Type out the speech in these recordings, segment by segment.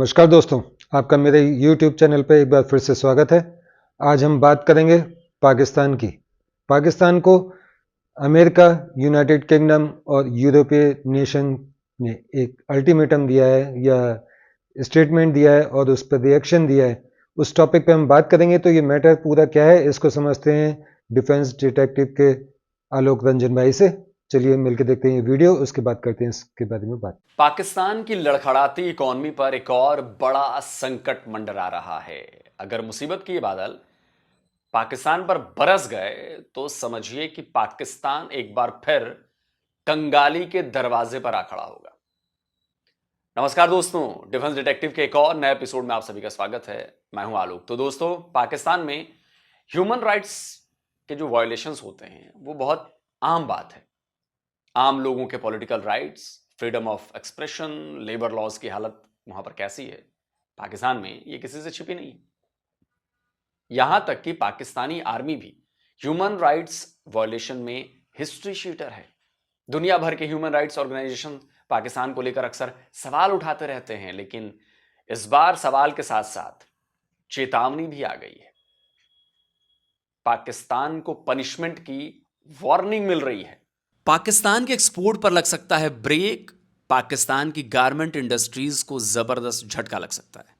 नमस्कार दोस्तों, आपका मेरे YouTube चैनल पे एक बार फिर से स्वागत है। आज हम बात करेंगे पाकिस्तान की। पाकिस्तान को अमेरिका, यूनाइटेड किंगडम और यूरोपीय नेशन ने एक अल्टीमेटम दिया है या स्टेटमेंट दिया है और उस पर रिएक्शन दिया है। उस टॉपिक पे हम बात करेंगे। तो ये मैटर पूरा क्या है, इसको समझते हैं डिफेंस डिटेक्टिव के आलोक रंजन भाई से। चलिए मिलकर देखते हैं ये वीडियो, उसके बाद करते हैं इसके बारे में बात। पाकिस्तान की लड़खड़ाती इकॉनमी पर एक और बड़ा संकट मंडरा रहा है। अगर मुसीबत के ये बादल पाकिस्तान पर बरस गए तो समझिए कि पाकिस्तान एक बार फिर कंगाली के दरवाजे पर आ खड़ा होगा। नमस्कार दोस्तों, डिफेंस डिटेक्टिव के एक और नए एपिसोड में आप सभी का स्वागत है। मैं हूं आलोक। तो दोस्तों, पाकिस्तान में ह्यूमन राइट्स के जो वायोलेशंस होते हैं वो बहुत आम बात है। आम लोगों के political rights, freedom of expression, labour laws की हालत वहां पर कैसी है, पाकिस्तान में ये किसी से छिपी नहीं है। यहां तक कि पाकिस्तानी आर्मी भी ह्यूमन राइट्स वायलेशन में हिस्ट्री शीटर है। दुनिया भर के ह्यूमन राइट्स ऑर्गेनाइजेशन पाकिस्तान को लेकर अक्सर सवाल उठाते रहते हैं, लेकिन इस बार सवाल के साथ साथ चेतावनी भी आ गई है। पाकिस्तान को पनिशमेंट की वार्निंग मिल रही है। पाकिस्तान के एक्सपोर्ट पर लग सकता है ब्रेक। पाकिस्तान की गारमेंट इंडस्ट्रीज को जबरदस्त झटका लग सकता है।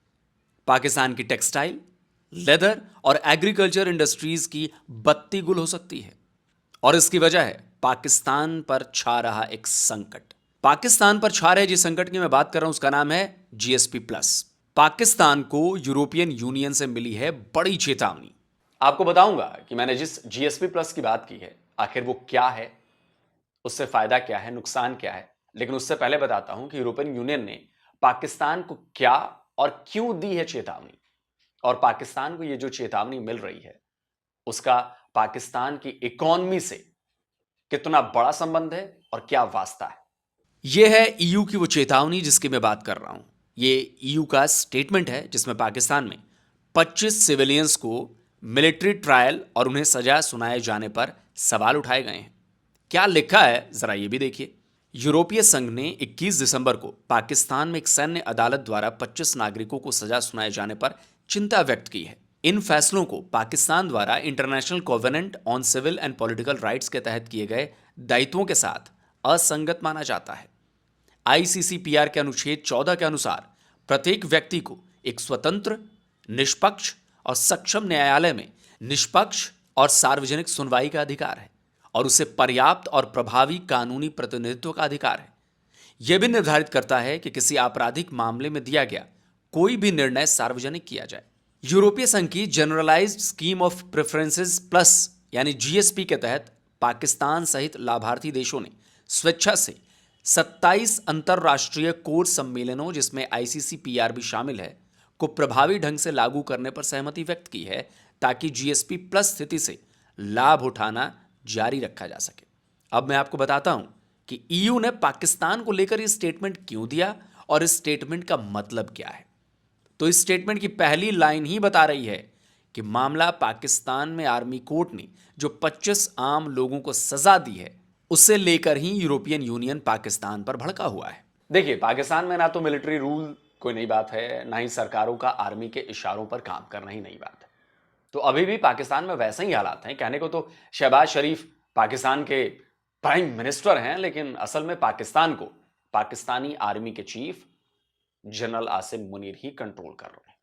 पाकिस्तान की टेक्सटाइल, लेदर और एग्रीकल्चर इंडस्ट्रीज की बत्ती गुल हो सकती है। और इसकी वजह है पाकिस्तान पर छा रहा एक संकट। पाकिस्तान पर छा रहे जिस संकट की मैं बात कर रहा हूं उसका नाम है जीएसपी प्लस। पाकिस्तान को यूरोपियन यूनियन से मिली है बड़ी चेतावनी। आपको बताऊंगा कि मैंने जिस जीएसपी प्लस की बात की है आखिर वो क्या है, उससे फायदा क्या है, नुकसान क्या है। लेकिन उससे पहले बताता हूं कि यूरोपियन यूनियन ने पाकिस्तान को क्या और क्यों दी है चेतावनी, और पाकिस्तान को ये जो चेतावनी मिल रही है उसका पाकिस्तान की इकोनॉमी से कितना बड़ा संबंध है और क्या वास्ता है। यह है ईयू की वो चेतावनी जिसकी मैं बात कर रहा हूं। ये ईयू का स्टेटमेंट है जिसमें पाकिस्तान में 25 सिविलियंस को मिलिट्री ट्रायल और उन्हें सजा सुनाए जाने पर सवाल उठाए गए हैं। क्या लिखा है जरा ये भी देखिए। यूरोपीय संघ ने 21 दिसंबर को पाकिस्तान में एक सैन्य अदालत द्वारा 25 नागरिकों को सजा सुनाए जाने पर चिंता व्यक्त की है। इन फैसलों को पाकिस्तान द्वारा international covenant on civil and political rights के तहत किए गए दायित्वों के साथ असंगत माना जाता है। आईसीसीपीआर के अनुच्छेद 14 के अनुसार प्रत्येक व्यक्ति को एक स्वतंत्र, निष्पक्ष और सक्षम न्यायालय में निष्पक्ष और सार्वजनिक सुनवाई का अधिकार है और उसे पर्याप्त और प्रभावी कानूनी प्रतिनिधित्व का अधिकार है। यह भी निर्धारित करता है कि किसी आपराधिक मामले में दिया गया कोई भी निर्णय सार्वजनिक किया जाए। यूरोपीय संघ की generalised scheme of preferences plus यानी जीएसपी के तहत पाकिस्तान सहित लाभार्थी देशों ने स्वेच्छा से 27 अंतरराष्ट्रीय कोर सम्मेलनों, जिसमें आईसीसीपीआर भी शामिल है, को प्रभावी ढंग से लागू करने पर सहमति व्यक्त की है ताकि जीएसपी प्लस स्थिति से लाभ उठाना जारी रखा जा सके। अब मैं आपको बताता हूं कि ईयू ने पाकिस्तान को लेकर यह स्टेटमेंट क्यों दिया और इस स्टेटमेंट का मतलब क्या है। तो इस स्टेटमेंट की पहली लाइन ही बता रही है कि मामला पाकिस्तान में आर्मी कोर्ट ने जो 25 आम लोगों को सजा दी है उसे लेकर ही यूरोपियन यूनियन पाकिस्तान पर भड़का हुआ है। देखिए, पाकिस्तान में ना तो मिलिट्री रूल कोई नई बात है, ना ही सरकारों का आर्मी के इशारों पर काम करना ही नई बात है। तो अभी भी पाकिस्तान में वैसे ही हालात हैं। कहने को तो शहबाज शरीफ पाकिस्तान के प्राइम मिनिस्टर हैं, लेकिन असल में पाकिस्तान को पाकिस्तानी आर्मी के चीफ जनरल आसिम मुनीर ही कंट्रोल कर रहे हैं।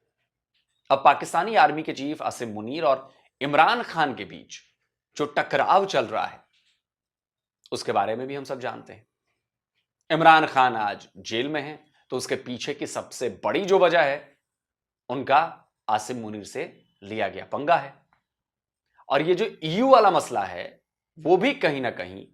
अब पाकिस्तानी आर्मी के चीफ आसिम मुनीर और इमरान खान के बीच जो टकराव चल रहा है उसके बारे में भी हम सब जानते हैं। इमरान खान आज जेल में है, तो उसके पीछे की सबसे बड़ी जो वजह है उनका आसिम मुनीर से लिया गया पंगा है। और ये जो ईयू वाला मसला है वो भी कहीं ना कहीं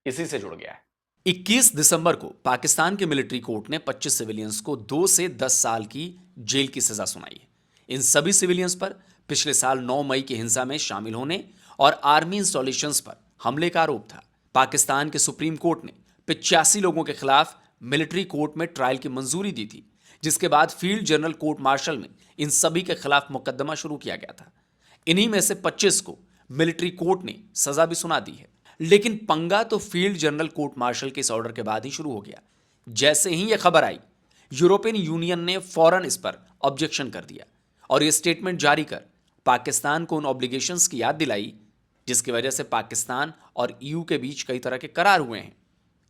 इसी से जुड़ गया है। 21 दिसंबर को पाकिस्तान के मिलिट्री कोर्ट ने 25 सिविलियंस को 2 से 10 साल की जेल की सजा सुनाई है। इन सभी सिविलियंस पर पिछले साल 9 मई की हिंसा में शामिल होने और आर्मी इंस्टॉलेशंस पर हमले का आरोप था। पाकिस्तान के सुप्रीम कोर्ट ने 85 लोगों के खिलाफ मिलिट्री कोर्ट में ट्रायल की मंजूरी दी थी, जिसके बाद फील्ड जनरल कोर्ट मार्शल में इन सभी के खिलाफ मुकदमा शुरू किया गया था। इन्हीं में से 25 को मिलिट्री कोर्ट ने सजा भी सुना दी है। लेकिन पंगा तो फील्ड जनरल कोर्ट मार्शल के इस ऑर्डर के बाद ही शुरू हो गया। जैसे ही यह खबर आई, यूरोपियन यूनियन ने फौरन इस पर ऑब्जेक्शन कर दिया और यह स्टेटमेंट जारी कर पाकिस्तान को उन ऑब्लिगेशंस की याद दिलाई जिसकी वजह से पाकिस्तान और ईयू के बीच कई तरह के करार हुए हैं।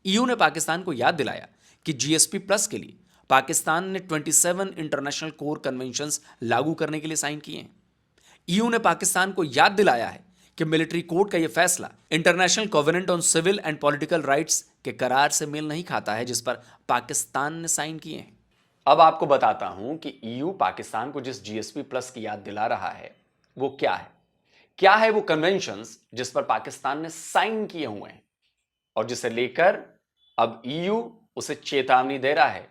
ईयू ने पाकिस्तान को याद दिलाया कि जीएसपी प्लस के लिए पाकिस्तान ने 27 इंटरनेशनल कोर कन्वेंशंस लागू करने के लिए साइन किए हैं। ईयू ने पाकिस्तान को याद दिलाया है कि मिलिट्री कोड का यह फैसला international covenant on civil and political rights के करार से मेल नहीं खाता है जिस पर पाकिस्तान ने साइन किए हैं। अब आपको बताता हूं कि ईयू पाकिस्तान को जिस जीएसपी प्लस की याद दिला रहा है वो क्या है वो कन्वेंशंस जिस पर पाकिस्तान ने साइन किए हुए हैं और जिसे लेकर अब ईयू उसे चेतावनी दे रहा है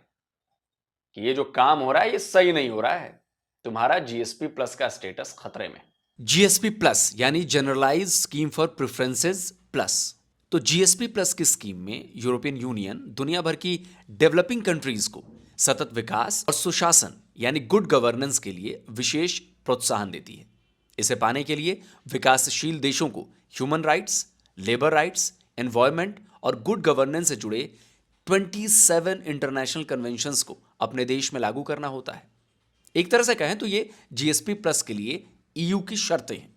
कि ये जो काम हो रहा है ये सही नहीं हो रहा है, तुम्हारा जीएसपी प्लस का स्टेटस खतरे में। जीएसपी प्लस यानी generalise scheme for preferences plus. तो जीएसपी प्लस की स्कीम में यूरोपियन यूनियन दुनिया भर की डेवलपिंग कंट्रीज को सतत विकास और सुशासन यानी गुड गवर्नेंस के लिए विशेष प्रोत्साहन देती है। इसे पाने के लिए विकासशील देशों को human rights, labour rights, environment और गुड गवर्नेंस से जुड़े 27 इंटरनेशनल कन्वेंशंस को अपने देश में लागू करना होता है। एक तरह से कहें तो ये जीएसपी प्लस के लिए ईयू की शर्तें हैं।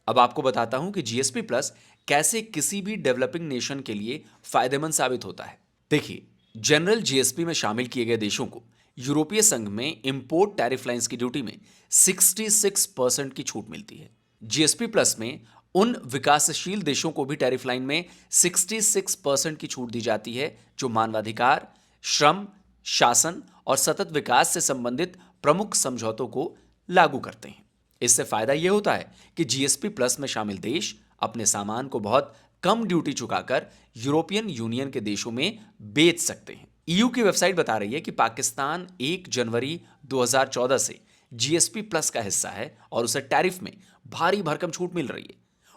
अब आपको बताता हूं कि जीएसपी प्लस कैसे किसी भी डेवलपिंग नेशन के लिए फायदेमंद साबित होता है। देखिए, जनरल जीएसपी में शामिल किए गए देशों को यूरोपीय संघ में इंपोर्ट टैरिफ लाइंस की ड्यूटी में 66% की छूट मिलती है। जीएसपी प्लस में उन विकासशील देशों को भी टैरिफ लाइन में 66% की छूट दी जाती है जो मानवाधिकार, श्रम, शासन और सतत विकास से संबंधित प्रमुख समझौतों को लागू करते हैं। इससे फायदा यह होता है कि जीएसपी प्लस में शामिल देश अपने सामान को बहुत कम ड्यूटी चुकाकर यूरोपियन यूनियन के देशों में बेच सकते हैं। ईयू की वेबसाइट बता रही है कि पाकिस्तान 1 जनवरी 2014 से जीएसपी प्लस का हिस्सा है और उसे टैरिफ में भारी भरकम छूट मिल रही है।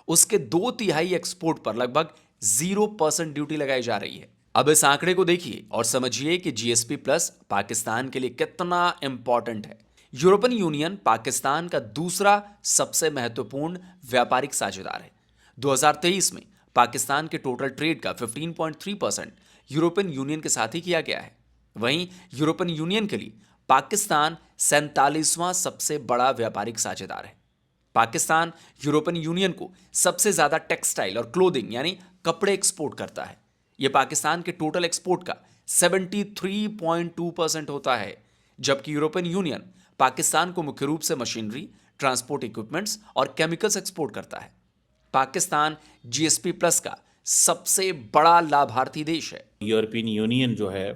उसके 2/3 एक्सपोर्ट पर लगभग 0% ड्यूटी लगाई जा रही है। अब इस आंकड़े को देखिए और समझिए कि जीएसपी प्लस पाकिस्तान के लिए कितना इंपॉर्टेंट है। यूरोपियन यूनियन पाकिस्तान का दूसरा सबसे महत्वपूर्ण व्यापारिक साझेदार है। 2023 में पाकिस्तान के टोटल ट्रेड का 15.3% यूरोपियन यूनियन के साथ ही किया गया है। वहीं यूरोपियन यूनियन के लिए पाकिस्तान 47वां सबसे बड़ा व्यापारिक साझेदार है। पाकिस्तान यूरोपियन यूनियन को सबसे ज्यादा टेक्सटाइल और क्लोथिंग यानी कपड़े एक्सपोर्ट करता है। यह पाकिस्तान के टोटल एक्सपोर्ट का 73.2% होता है, जबकि यूरोपियन यूनियन पाकिस्तान को मुख्य रूप से मशीनरी, ट्रांसपोर्ट इक्विपमेंट्स और केमिकल्स एक्सपोर्ट करता है। पाकिस्तान जीएसपी प्लस का सबसे बड़ा लाभार्थी देश है। यूरोपियन यूनियन जो है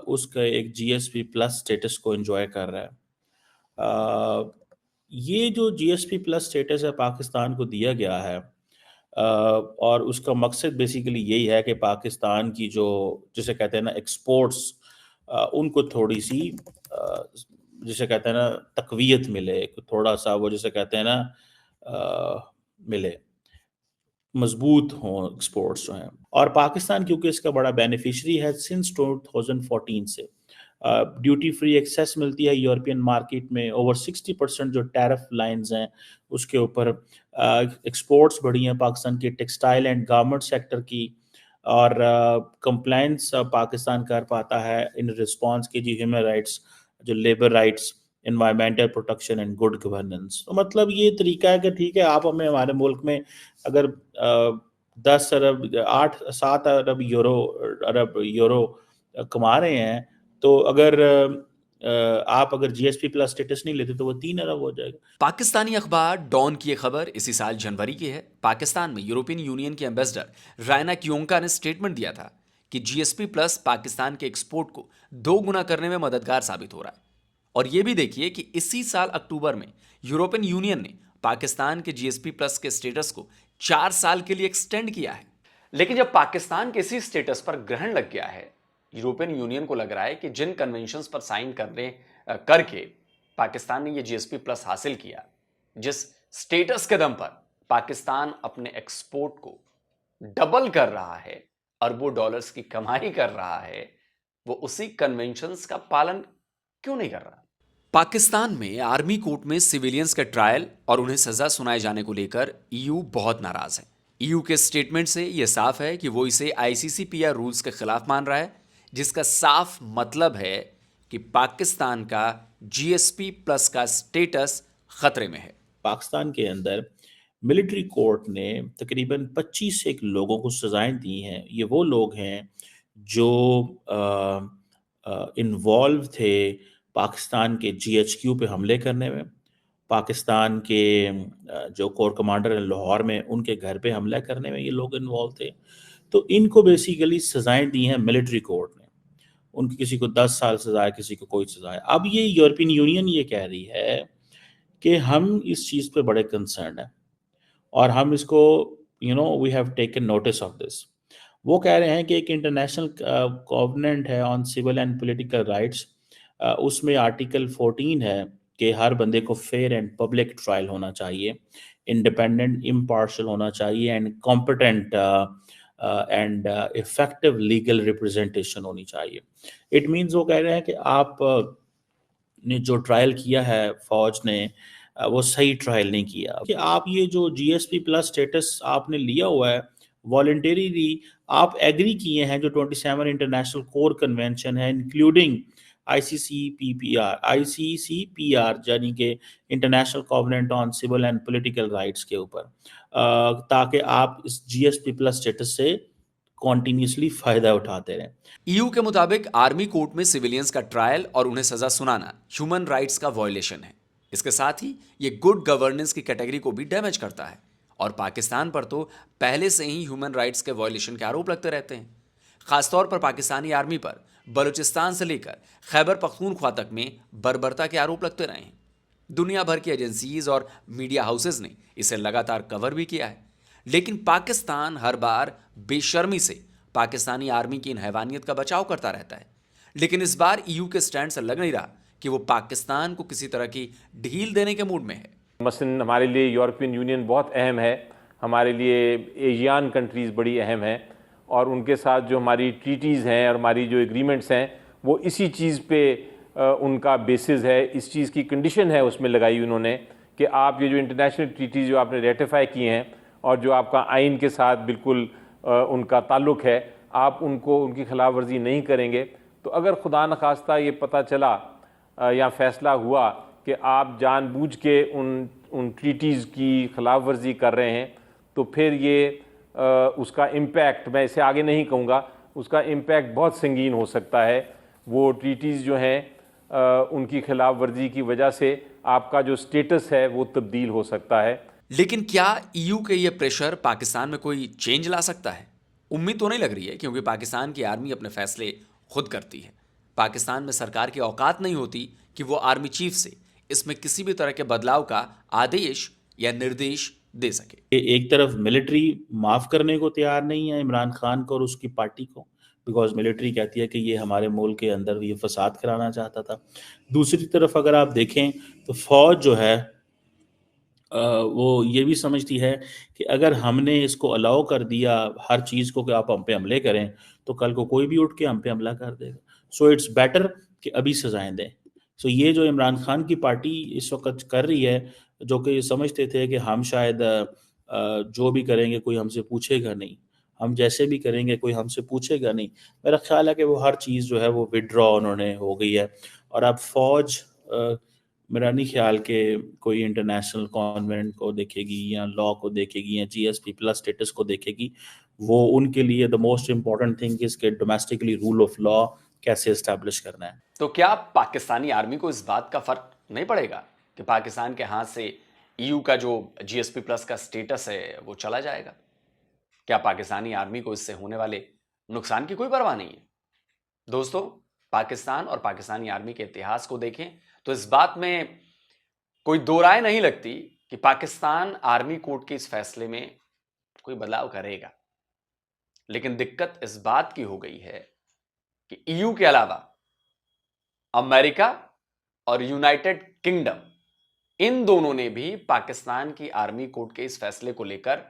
उसका एक जीएसपी प्लस स्टेटस को एंजॉय कर रहा है। ये जो जीएसपी प्लस स्टेटस है पाकिस्तान को दिया गया है और उसका मकसद बेसिकली यही है कि पाकिस्तान की जो जिसे कहते हैं ना एक्सपोर्ट्स उनको थोड़ी सी जिसे कहते हैं ना तकवीयत मिले, थोड़ा सा वो जिसे कहते हैं ना मिले, मजबूत हों एक्सपोर्ट्स जो हैं। और पाकिस्तान क्योंकि इसका बड़ा बेनिफिशरी है सिंस 2014 से ड्यूटी फ्री एक्सेस मिलती है यूरोपियन मार्केट में। ओवर 60% जो टैरिफ लाइंस हैं उसके ऊपर एक्सपोर्ट्स बढ़ी हैं पाकिस्तान के टेक्सटाइल एंड गारमेंट सेक्टर की, और कंप्लाइंस पाकिस्तान कर पाता है इन रिस्पांस के जो ह्यूमन राइट्स, जो labour rights, environmental protection and good governance. तो मतलब ये तरीका है कि ठीक है, आप हमें हमारे मुल्क में अगर 10 अरब 8-7 अरब यूरो कमा रहे हैं, तो अगर आप अगर जीएसपी प्लस स्टेटस नहीं लेते तो वो 3 अरब हो जाएगा। पाकिस्तानी अखबार डॉन की एक खबर इसी साल जनवरी की है। पाकिस्तान में यूरोपियन यूनियन के एम्बेसडर रायना क्योंका ने स्टेटमेंट दिया था कि जीएसपी प्लस पाकिस्तान के एक्सपोर्ट को 2 गुना करने में मददगार साबित हो रहा है। और यह भी देखिए कि इसी साल अक्टूबर में यूरोपियन यूनियन ने पाकिस्तान के जीएसपी प्लस के स्टेटस को 4 साल के लिए एक्सटेंड किया है। लेकिन जब पाकिस्तान के इसी स्टेटस पर ग्रहण लग गया है, यूरोपियन यूनियन को लग रहा है कि जिन कन्वेंशंस पर साइन करके पाकिस्तान ने यह जीएसपी प्लस हासिल किया, जिस स्टेटस के दम पर पाकिस्तान अपने एक्सपोर्ट को डबल कर रहा है, अरबों डॉलर्स की कमाई कर रहा है, वो उसी कन्वेंशंस का पालन क्यों नहीं कर रहा? पाकिस्तान में आर्मी कोर्ट में सिविलियंस के ट्रायल और उन्हें सजा सुनाए जाने को लेकर ईयू बहुत नाराज है। ईयू के स्टेटमेंट से यह साफ है कि वो इसे आईसीसीपीआर रूल्स के खिलाफ मान रहा है। जिसका साफ मतलब है कि पाकिस्तान का जीएसपी प्लस का स्टेटस खतरे में है। पाकिस्तान के अंदर मिलिट्री कोर्ट ने तकरीबन 25 एक लोगों को सजाएं दी हैं। ये वो लोग हैं जो इन्वॉल्व थे पाकिस्तान के जीएचक्यू पे हमले करने में, पाकिस्तान के जो कोर कमांडर हैं लाहौर में उनके घर पे हमला करने में ये लोग इन्वॉल्व थे। तो इनको बेसिकली सजाएं दी हैं मिलिट्री कोर्ट ने। उनकी किसी को 10 साल सजा है, किसी को कोई सजा है। अब ये यूरोपियन यूनियन ये कह रही है कि हम इस चीज़ पे बड़े कंसर्न हैं और हम इसको we have taken notice of this. वो कह रहे हैं कि एक इंटरनेशनल कॉवेनेंट है on civil and political rights, उसमें आर्टिकल 14 है कि हर बंदे को फेयर एंड पब्लिक ट्रायल होना चाहिए, इंडिपेंडेंट इम्पार्शल होना चाहिए and competent and effective legal representation होनी चाहिए। इट मीन्स वो कह रहे हैं कि आप ने जो ट्रायल किया है फौज ने वो सही ट्रायल नहीं किया। कि आप ये जो जीएसपी प्लस स्टेटस आपने लिया हुआ है वॉलंटरीली, आप एग्री किए हैं जो 27 इंटरनेशनल कोर कन्वेंशन है इंक्लूडिंग आईसीसीपीआर यानी कि international covenant on civil and political rights के ऊपर, ताकि आप इस जीएसपी प्लस स्टेटस से कॉन्टिन्यूसली फायदा उठाते रहें। ईयू के मुताबिक आर्मी कोर्ट में सिविलियंस का ट्रायल और उन्हें सजा सुनाना ह्यूमन राइट्स का वायलेशन है। इसके साथ ही ये गुड गवर्नेंस की कैटेगरी को भी डैमेज करता है और पाकिस्तान पर तो पहले से ही ह्यूमन राइट्स के वायलेशन के आरोप लगते रहते हैं। खासतौर पर पाकिस्तानी आर्मी पर बलूचिस्तान से लेकर खैबर पख्तूनख्वा तक में बर्बरता के आरोप लगते रहे हैं। दुनिया भर की एजेंसीज और मीडिया हाउसेज ने इसे लगातार कवर भी किया है, लेकिन पाकिस्तान हर बार बेशर्मी से पाकिस्तानी आर्मी की इन हैवानियत का बचाव करता रहता है। लेकिन इस बार ईयू के स्टैंड से लग नहीं रहा कि वो पाकिस्तान को किसी तरह की ढील देने के मूड में है। मसलन हमारे लिए यूरोपियन यूनियन बहुत अहम है, हमारे लिए एशियान कंट्रीज़ बड़ी अहम है और उनके साथ जो हमारी ट्रीटीज़ हैं और हमारी जो एग्रीमेंट्स हैं वो इसी चीज़ पे उनका बेसिस है, इस चीज़ की कंडीशन है उसमें लगाई उन्होंने कि आप ये जो इंटरनेशनल ट्रीटीज़ जो आपने रेटिफाई किए हैं और जो आपका आइन के साथ बिल्कुल उनका ताल्लुक़ है, आप उनको उनकी खिलाफ वर्जी नहीं करेंगे। तो अगर खुदा न खास्ता ये पता चला या फैसला हुआ कि आप जानबूझ के उन ट्रीटीज़ की खिलाफ वर्जी कर रहे हैं, तो फिर ये उसका इम्पैक्ट, मैं इसे आगे नहीं कहूँगा, उसका इम्पैक्ट बहुत संगीन हो सकता है। वो ट्रीटीज़ जो हैं उनकी खिलाफ वर्जी की वजह से आपका जो स्टेटस है वो तब्दील हो सकता है। लेकिन क्या ईयू के ये प्रेशर पाकिस्तान में कोई चेंज ला सकता है? उम्मीद तो नहीं लग रही है, क्योंकि पाकिस्तान की आर्मी अपने फैसले खुद करती है। पाकिस्तान में सरकार की औकात नहीं होती कि वो आर्मी चीफ से इसमें किसी भी तरह के बदलाव का आदेश या निर्देश दे सके। एक तरफ मिलिट्री माफ करने को तैयार नहीं है इमरान खान को और उसकी पार्टी को, बिकॉज मिलिट्री कहती है कि ये हमारे मुल्क के अंदर ये फसाद कराना चाहता था। दूसरी तरफ अगर आप देखें तो फौज जो है वो ये भी समझती है कि अगर हमने इसको अलाउ कर दिया हर चीज़ को कि आप हम पे हमले करें, तो कल को कोई भी उठ के हम पे हमला कर देगा। सो इट्स बेटर कि अभी सजाएं दें। सो ये जो इमरान खान की पार्टी इस वक्त कर रही है, जो कि समझते थे कि हम शायद जो भी करेंगे कोई हमसे पूछेगा नहीं, हम जैसे भी करेंगे कोई हमसे पूछेगा नहीं, मेरा ख्याल है कि वो हर चीज़ जो है वो विड्रॉ उन्होंने हो गई है। और अब फौज मेरा नहीं ख्याल कि कोई इंटरनेशनल कॉन्वेंट को देखेगी या लॉ को देखेगी या जीएसपी प्लस स्टेटस को देखेगी। वो उनके लिए the most important thing is के डोमेस्टिकली रूल ऑफ लॉ कैसे इस्टेब्लिश करना है। तो क्या पाकिस्तानी आर्मी को इस बात का फर्क नहीं पड़ेगा कि पाकिस्तान के हाथ से ईयू का जो जीएसपी प्लस का स्टेटस है वो चला जाएगा? क्या पाकिस्तानी आर्मी को इससे होने वाले नुकसान की कोई परवाह नहीं है? दोस्तों, पाकिस्तान और पाकिस्तानी आर्मी के इतिहास को देखें तो इस बात में कोई दो राय नहीं लगती कि पाकिस्तान आर्मी कोर्ट के इस फैसले में कोई बदलाव करेगा। लेकिन दिक्कत इस बात की हो गई है कि ईयू के अलावा अमेरिका और यूनाइटेड किंगडम, इन दोनों ने भी पाकिस्तान की आर्मी कोर्ट के इस फैसले को लेकर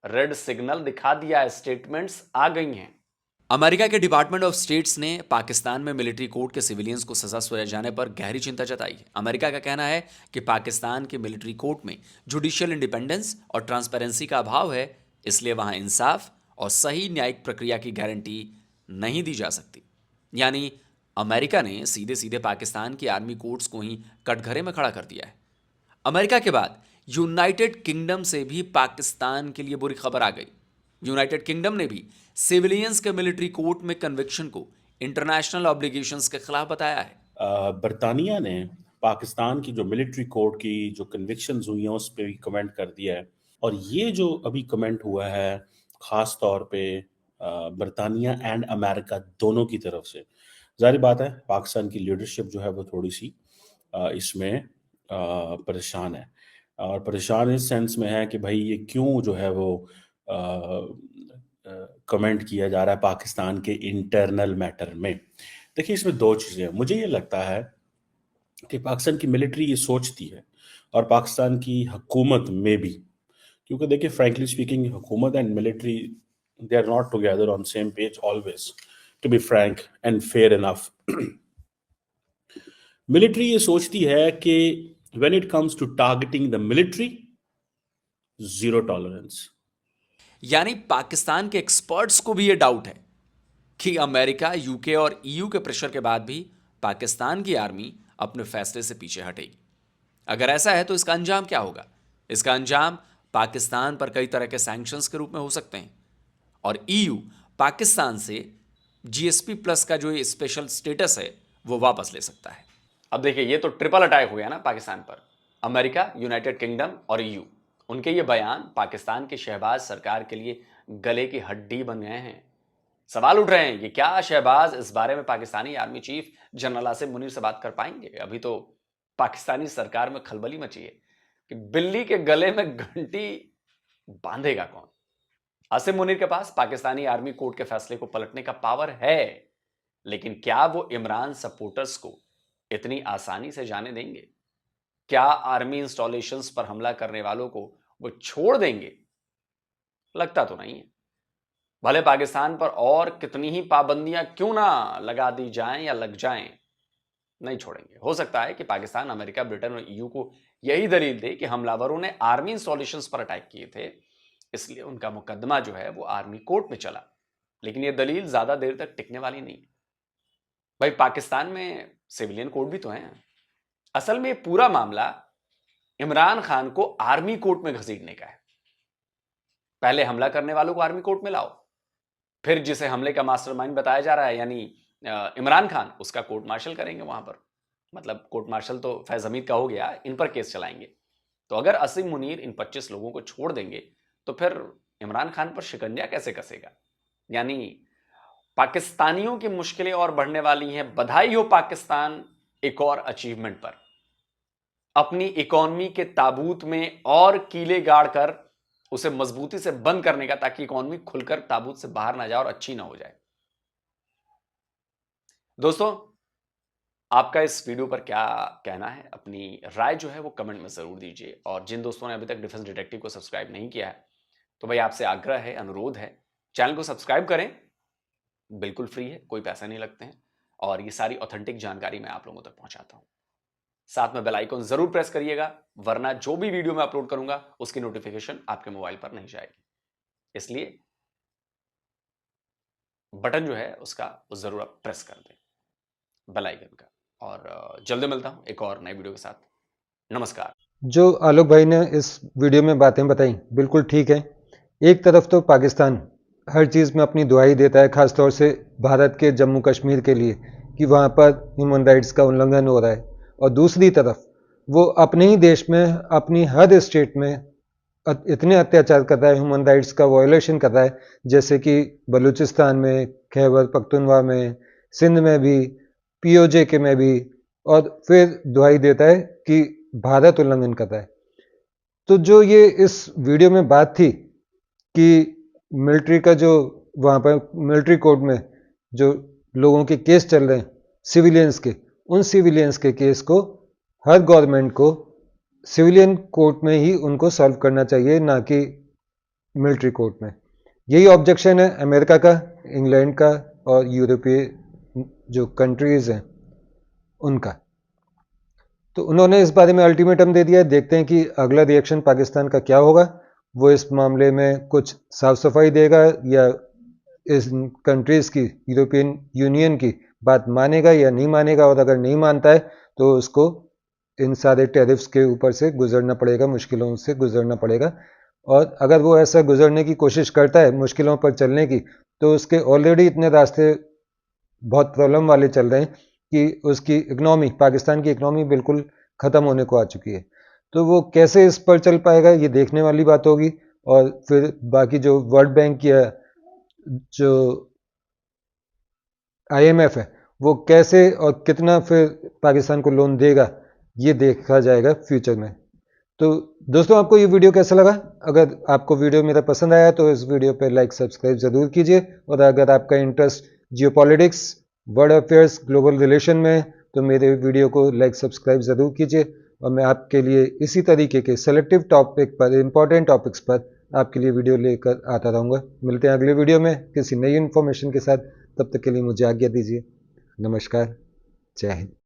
रेड सिग्नल दिखा दिया है। स्टेटमेंट्स आ गई हैं। अमेरिका के डिपार्टमेंट ऑफ स्टेट्स ने पाकिस्तान में मिलिट्री कोर्ट के सिविलियंस को सजा सुनाए जाने पर गहरी चिंता जताई है। अमेरिका का कहना है कि पाकिस्तान के मिलिट्री कोर्ट में जुडिशियल इंडिपेंडेंस और ट्रांसपेरेंसी का अभाव है, इसलिए वहां इंसाफ और सही न्यायिक प्रक्रिया की गारंटी नहीं दी जा सकती। यानी अमेरिका ने सीधे सीधे पाकिस्तान की आर्मी कोर्ट्स को ही कटघरे में खड़ा कर दिया है। अमेरिका के बाद यूनाइटेड किंगडम से भी पाकिस्तान के लिए बुरी खबर आ गई। यूनाइटेड किंगडम ने भी सिविलियंस के मिलिट्री कोर्ट में कन्विक्शन को इंटरनेशनल ऑब्लिगेशंस के खिलाफ बताया है। बरतानिया ने पाकिस्तान की जो मिलिट्री कोर्ट की जो कन्विक्शंस हुई हैं उस पर भी कमेंट कर दिया है। और ये जो अभी कमेंट हुआ है ख़ास तौर पे बरतानिया एंड अमेरिका दोनों की तरफ से, ज़ाहिर बात है पाकिस्तान की लीडरशिप जो है वो थोड़ी सी इसमें परेशान है। और परेशान इस सेंस में है कि भाई ये क्यों जो है वो कमेंट किया जा रहा है पाकिस्तान के इंटरनल मैटर में। देखिए इसमें दो चीज़ें हैं। मुझे ये लगता है कि पाकिस्तान की मिलिट्री ये सोचती है और पाकिस्तान की हुकूमत में भी, क्योंकि देखिए फ्रैंकली स्पीकिंग हुकूमत and military they are not together on same page always, to be frank and fair enough. Military ये सोचती है कि when it comes to targeting the military, zero tolerance. यानी पाकिस्तान के एक्सपर्ट्स को भी यह डाउट है कि अमेरिका, यूके और ईयू के प्रेशर के बाद भी पाकिस्तान की आर्मी अपने फैसले से पीछे हटेगी। अगर ऐसा है तो इसका अंजाम क्या होगा? इसका अंजाम पाकिस्तान पर कई तरह के सैंक्शंस के रूप में हो सकते हैं और ईयू पाकिस्तान से जीएसपी प्लस का जो स्पेशल स्टेटस है वो वापस ले सकता है। अब देखिए ये तो ट्रिपल अटैक हो गया ना पाकिस्तान पर। अमेरिका, यूनाइटेड किंगडम और ईयू, उनके ये बयान पाकिस्तान की शहबाज सरकार के लिए गले की हड्डी बन गए हैं। सवाल उठ रहे हैं कि क्या शहबाज इस बारे में Pakistani army chief general Asim Munir से बात कर पाएंगे? अभी तो पाकिस्तानी सरकार में खलबली मची है कि बिल्ली के गले में घंटी बांधेगा कौन। आसिम मुनीर के पास पाकिस्तानी आर्मी कोर्ट के फैसले को पलटने का पावर है, लेकिन क्या वो इमरान सपोर्टर्स को इतनी आसानी से जाने देंगे? क्या आर्मी इंस्टॉलेशंस पर हमला करने वालों को वो छोड़ देंगे? लगता तो नहीं है। भले पाकिस्तान पर और कितनी ही पाबंदियां क्यों ना लगा दी जाएं या लग जाएं, नहीं छोड़ेंगे। हो सकता है कि पाकिस्तान, अमेरिका, ब्रिटेन और ईयू को यही दलील दे कि हमलावरों ने आर्मी इंस्टॉलेशंस पर अटैक किए थे, इसलिए उनका मुकदमा जो है वो आर्मी कोर्ट में चला। लेकिन यह दलील ज्यादा देर तक टिकने वाली नहीं। भाई पाकिस्तान में सिविलियन कोर्ट भी तो हैं। असल में पूरा मामला इमरान खान को आर्मी कोर्ट में घसीटने का है। पहले हमला करने वालों को आर्मी कोर्ट में लाओ, फिर जिसे हमले का मास्टरमाइंड बताया जा रहा है यानी इमरान खान, उसका कोर्ट मार्शल करेंगे वहां पर। मतलब कोर्ट मार्शल तो फैज हमीद का हो गया, इन पर केस चलाएंगे। तो अगर आसिम मुनीर इन 25 लोगों को छोड़ देंगे तो फिर इमरान खान पर शिकंजा कैसे कसेगा? यानी पाकिस्तानियों की मुश्किलें और बढ़ने वाली हैं। बधाई हो पाकिस्तान एक और अचीवमेंट पर। अपनी इकोनॉमी के ताबूत में और कीले गाड़कर उसे मजबूती से बंद करने का, ताकि इकोनॉमी खुलकर ताबूत से बाहर ना जाए और अच्छी ना हो जाए। दोस्तों, आपका इस वीडियो पर क्या कहना है? अपनी राय जो है वो कमेंट में जरूर दीजिए। और जिन दोस्तों ने अभी तक डिफेंस डिटेक्टिव को सब्सक्राइब नहीं किया है तो भाई आपसे आग्रह है, अनुरोध है, चैनल को सब्सक्राइब करें। बिल्कुल फ्री है, कोई पैसा नहीं लगते हैं और ये सारी ऑथेंटिक जानकारी मैं आप लोगों तक पहुंचाता हूं। साथ में बेल आइकन जरूर प्रेस करिएगा, वरना जो भी वीडियो मैं अपलोड करूंगा उसकी नोटिफिकेशन आपके मोबाइल पर नहीं जाएगी। इसलिए बटन जो है उसका जरूर आप प्रेस कर दें, बेल आइकन का। और जल्दी मिलता हूं एक और नई वीडियो के साथ। नमस्कार। जो आलोक भाई ने इस वीडियो में बातें बताई बिल्कुल ठीक है। एक तरफ तो पाकिस्तान हर चीज़ में अपनी दुहाई देता है, ख़ासतौर से भारत के जम्मू कश्मीर के लिए कि वहाँ पर ह्यूमन राइट्स का उल्लंघन हो रहा है, और दूसरी तरफ वो अपने ही देश में, अपनी हर स्टेट में इतने अत्याचार कर रहा है, ह्यूमन राइट्स का वायलेशन कर रहा है, जैसे कि बलूचिस्तान में, खैबर पख्तूनख्वा में, सिंध में भी, पीओजे के में भी, और फिर दुहाई देता है कि भारत उल्लंघन कर रहा है। तो जो ये इस वीडियो में बात थी कि मिलिट्री का जो वहाँ पर मिलिट्री कोर्ट में जो लोगों के केस चल रहे हैं सिविलियंस के, उन सिविलियंस के केस को हर गवर्नमेंट को सिविलियन कोर्ट में ही उनको सॉल्व करना चाहिए, ना कि मिलिट्री कोर्ट में। यही ऑब्जेक्शन है अमेरिका का, इंग्लैंड का और यूरोपीय जो कंट्रीज़ हैं उनका। तो उन्होंने इस बारे में अल्टीमेटम दे दिया है। देखते हैं कि अगला रिएक्शन पाकिस्तान का क्या होगा। वो इस मामले में कुछ साफ सफाई देगा या इस कंट्रीज़ की, यूरोपियन यूनियन की बात मानेगा या नहीं मानेगा, और अगर नहीं मानता है तो उसको इन सारे टैरिफ्स के ऊपर से गुजरना पड़ेगा, मुश्किलों से गुजरना पड़ेगा। और अगर वो ऐसा गुजरने की कोशिश करता है, मुश्किलों पर चलने की, तो उसके ऑलरेडी इतने रास्ते बहुत प्रॉब्लम वाले चल रहे हैं कि उसकी इकनॉमी, पाकिस्तान की इकनॉमी बिल्कुल ख़त्म होने को आ चुकी है। तो वो कैसे इस पर चल पाएगा, ये देखने वाली बात होगी। और फिर बाकी जो वर्ल्ड बैंक या जो IMF है, वो कैसे और कितना फिर पाकिस्तान को लोन देगा, ये देखा जाएगा फ्यूचर में। तो दोस्तों, आपको ये वीडियो कैसा लगा? अगर आपको वीडियो मेरा पसंद आया तो इस वीडियो पे लाइक सब्सक्राइब ज़रूर कीजिए। और अगर आपका interest geopolitics, world affairs, global relation में है तो मेरे वीडियो को लाइक सब्सक्राइब ज़रूर कीजिए। और मैं आपके लिए इसी तरीके के सेलेक्टिव टॉपिक पर, इंपॉर्टेंट टॉपिक्स पर आपके लिए वीडियो लेकर आता रहूँगा। मिलते हैं अगले वीडियो में किसी नई इन्फॉर्मेशन के साथ। तब तक के लिए मुझे आज्ञा दीजिए। नमस्कार, जय हिंद।